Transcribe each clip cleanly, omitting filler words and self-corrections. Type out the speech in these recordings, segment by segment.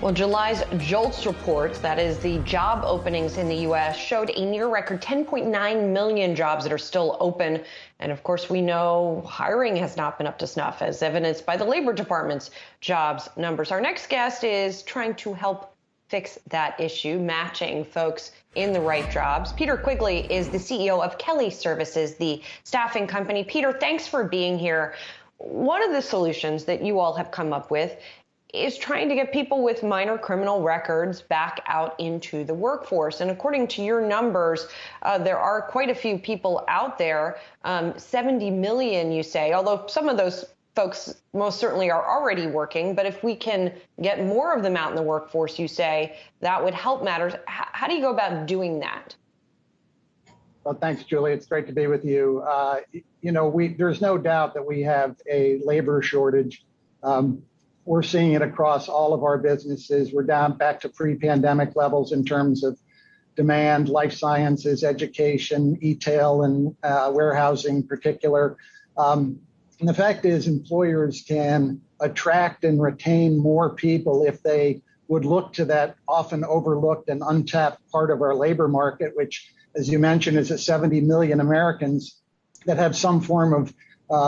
Well, July's JOLTS report, that is the job openings in the U.S., showed a near record 10.9 million jobs that are still open. And of course, we know hiring has not been up to snuff, as evidenced by the Labor Department's jobs numbers. Our next guest is trying to help fix that issue, matching folks in the right jobs. Peter Quigley is the CEO of Kelly Services, the staffing company. Peter, thanks for being here. One of the solutions that you all have come up with is trying to get people with minor criminal records back out into the workforce. And according to your numbers, there are quite a few people out there, 70 million, you say, although some of those folks most certainly are already working. But if we can get more of them out in the workforce, you say, that would help matters. How do you go about doing that? Well, thanks, Julie. It's great to be with you. There's no doubt that we have a labor shortage. We're seeing it across all of our businesses. We're down back to pre-pandemic levels in terms of demand, life sciences, education, retail, and warehousing in particular. And the fact is, employers can attract and retain more people if they would look to that often overlooked and untapped part of our labor market, which, as you mentioned, is at 70 million Americans that have some form of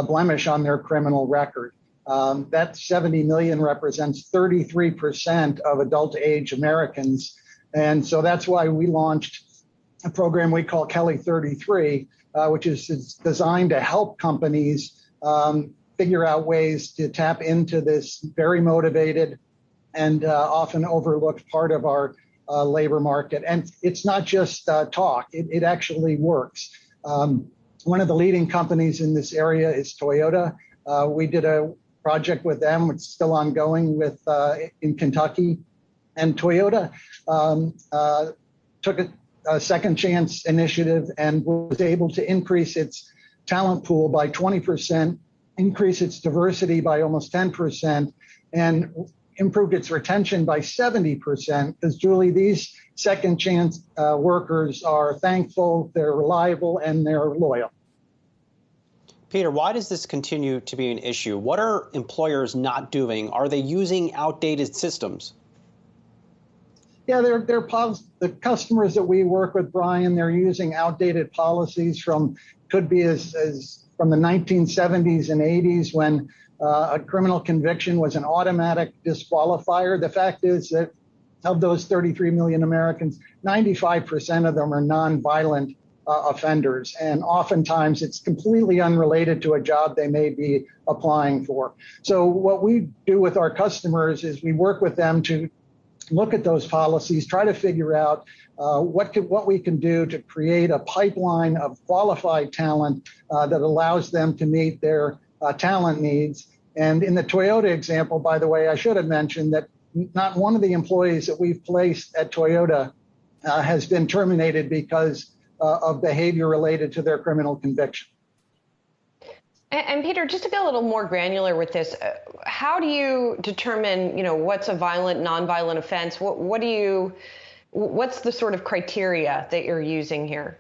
blemish on their criminal record. That 70 million represents 33% of adult age Americans. And so that's why we launched a program we call Kelly 33, which is designed to help companies figure out ways to tap into this very motivated and often overlooked part of our labor market. And it's not just talk, it actually works. One of the leading companies in this area is Toyota. We did a project with them, it's still ongoing in Kentucky. And Toyota took a second chance initiative and was able to increase its talent pool by 20%, increase its diversity by almost 10%, and improved its retention by 70%. Because, Julie, these second chance workers are thankful, they're reliable, and they're loyal. Peter, why does this continue to be an issue? What are employers not doing? Are they using outdated systems? Yeah, the customers that we work with, Brian, they're using outdated policies could be as from the 1970s and 80s when a criminal conviction was an automatic disqualifier. The fact is that of those 33 million Americans, 95% of them are nonviolent offenders, and oftentimes it's completely unrelated to a job they may be applying for. So what we do with our customers is we work with them to look at those policies, try to figure out what we can do to create a pipeline of qualified talent that allows them to meet their talent needs. And in the Toyota example, by the way, I should have mentioned that not one of the employees that we've placed at Toyota has been terminated because of behavior related to their criminal conviction. And Peter, just to be a little more granular with this, how do you determine, what's a violent, nonviolent offense? What's the sort of criteria that you're using here?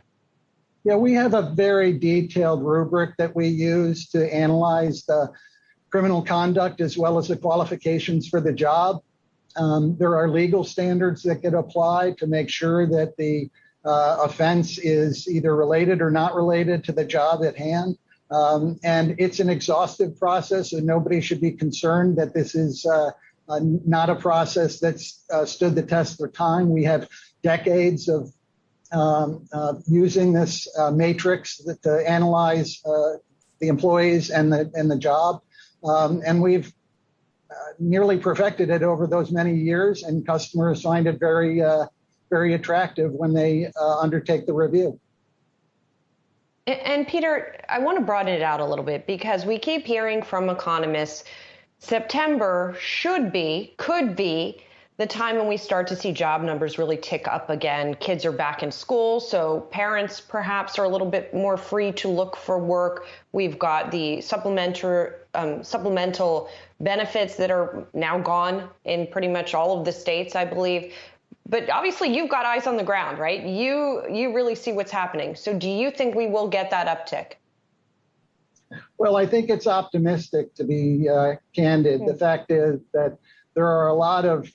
Yeah, we have a very detailed rubric that we use to analyze the criminal conduct as well as the qualifications for the job. There are legal standards that get applied to make sure that the offense is either related or not related to the job at hand. And it's an exhaustive process, and nobody should be concerned that this is not a process that's stood the test of time. We have decades of using this matrix to analyze the employees and the job. And we've nearly perfected it over those many years, and customers find it very attractive when they undertake the review. And Peter, I want to broaden it out a little bit because we keep hearing from economists September could be the time when we start to see job numbers really tick up again. Kids are back in school, so parents perhaps are a little bit more free to look for work. We've got the supplemental benefits that are now gone in pretty much all of the states, I believe. But obviously, you've got eyes on the ground, right? You really see what's happening. So do you think we will get that uptick? Well, I think it's optimistic, to be candid. The fact is that there are a lot of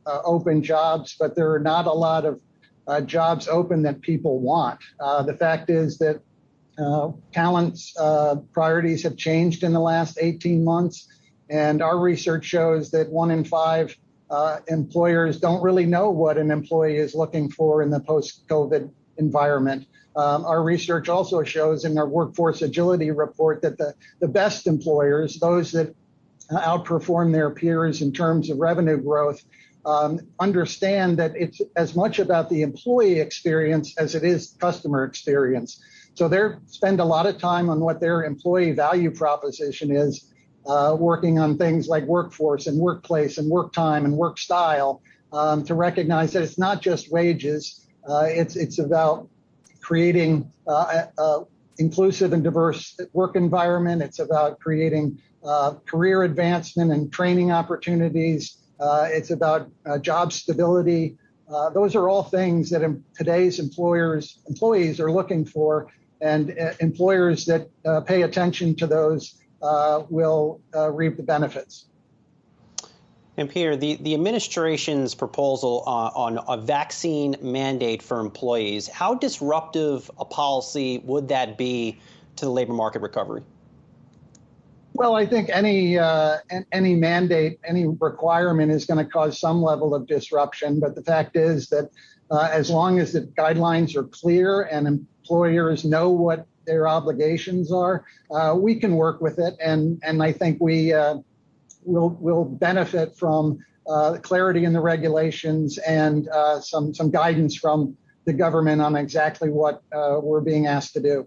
open jobs, but there are not a lot of jobs open that people want. The fact is that talent's priorities have changed in the last 18 months, and our research shows that 1 in 5 employers don't really know what an employee is looking for in the post-COVID environment. Our research also shows in our workforce agility report that the best employers, those that outperform their peers in terms of revenue growth, understand that it's as much about the employee experience as it is customer experience. So they spend a lot of time on what their employee value proposition is, working on things like workforce and workplace and work time and work style, to recognize that it's not just wages. It's about creating inclusive and diverse work environment. It's about creating career advancement and training opportunities. It's about job stability. Those are all things that today's employees are looking for, and employers that pay attention to those will reap the benefits. And Peter, the administration's proposal on a vaccine mandate for employees, how disruptive a policy would that be to the labor market recovery? Well, I think any mandate, any requirement is going to cause some level of disruption. But the fact is that as long as the guidelines are clear and employers know what their obligations are, we can work with it. And I think we will benefit from clarity in the regulations and some guidance from the government on exactly what we're being asked to do.